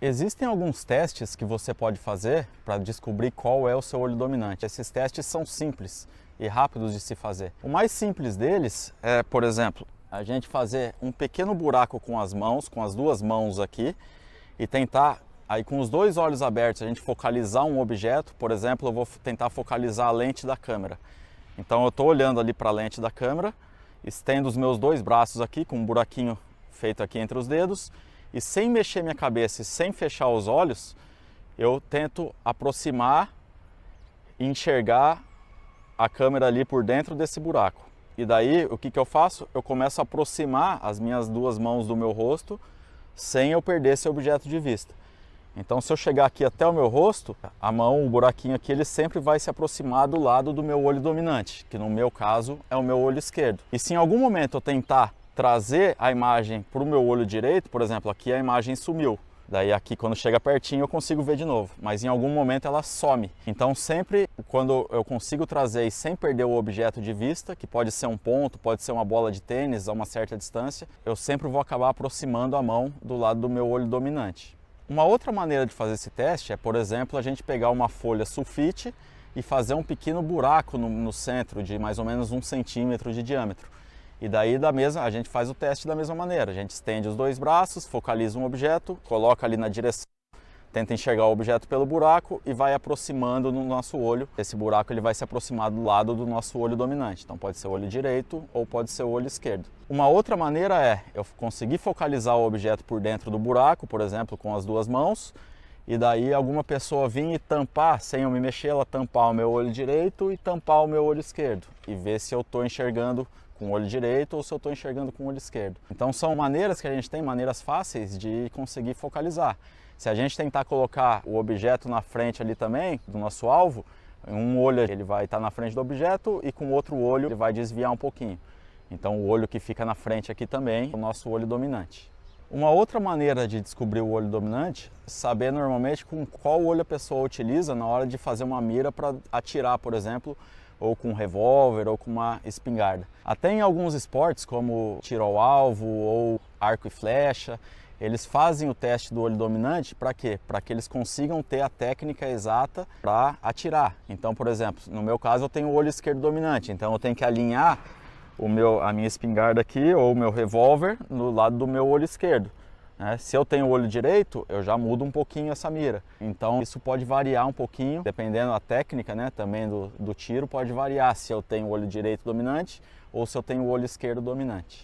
Existem alguns testes que você pode fazer para descobrir qual é o seu olho dominante. Esses testes são simples e rápidos de se fazer. O mais simples deles é, por exemplo, a gente fazer um pequeno buraco com as mãos, com as duas mãos aqui, e tentar, aí com os dois olhos abertos, a gente focalizar um objeto. Por exemplo, eu vou tentar focalizar a lente da câmera. Então eu estou olhando ali para a lente da câmera, estendo os meus dois braços aqui, com um buraquinho feito aqui entre os dedos, e sem mexer minha cabeça e sem fechar os olhos, eu tento aproximar e enxergar a câmera ali por dentro desse buraco. E daí, o que eu faço? Eu começo a aproximar as minhas duas mãos do meu rosto sem eu perder esse objeto de vista. Então, se eu chegar aqui até o meu rosto, a mão, o buraquinho aqui, ele sempre vai se aproximar do lado do meu olho dominante, que no meu caso é o meu olho esquerdo. E se em algum momento eu tentar trazer a imagem para o meu olho direito, por exemplo, aqui a imagem sumiu. Daí aqui quando chega pertinho eu consigo ver de novo, mas em algum momento ela some. Então sempre quando eu consigo trazer e sem perder o objeto de vista, que pode ser um ponto, pode ser uma bola de tênis a uma certa distância, eu sempre vou acabar aproximando a mão do lado do meu olho dominante. Uma outra maneira de fazer esse teste é, por exemplo, a gente pegar uma folha sulfite e fazer um pequeno buraco no centro de mais ou menos 1 centímetro de diâmetro. E daí a gente faz o teste da mesma maneira. A gente estende os dois braços, focaliza um objeto, coloca ali na direção, tenta enxergar o objeto pelo buraco e vai aproximando no nosso olho. Esse buraco ele vai se aproximar do lado do nosso olho dominante. Então pode ser o olho direito ou pode ser o olho esquerdo. Uma outra maneira é eu conseguir focalizar o objeto por dentro do buraco, por exemplo, com as duas mãos, e daí alguma pessoa vir e tampar, sem eu me mexer, ela tampar o meu olho direito e tampar o meu olho esquerdo. E ver se eu estou enxergando com o olho direito ou se eu estou enxergando com o olho esquerdo. Então são maneiras que a gente tem, maneiras fáceis de conseguir focalizar. Se a gente tentar colocar o objeto na frente ali também, do nosso alvo, um olho ele vai estar na frente do objeto e com o outro olho ele vai desviar um pouquinho. Então o olho que fica na frente aqui também é o nosso olho dominante. Uma outra maneira de descobrir o olho dominante é saber normalmente com qual olho a pessoa utiliza na hora de fazer uma mira para atirar, por exemplo, ou com um revólver ou com uma espingarda. Até em alguns esportes, como tiro ao alvo ou arco e flecha, eles fazem o teste do olho dominante para quê? Para que eles consigam ter a técnica exata para atirar. Então, por exemplo, no meu caso eu tenho o olho esquerdo dominante, então eu tenho que alinhar a minha espingarda aqui ou o meu revólver no lado do meu olho esquerdo. Se eu tenho o olho direito, eu já mudo um pouquinho essa mira. Então isso pode variar um pouquinho, dependendo da técnica, também do tiro, pode variar se eu tenho o olho direito dominante ou se eu tenho o olho esquerdo dominante.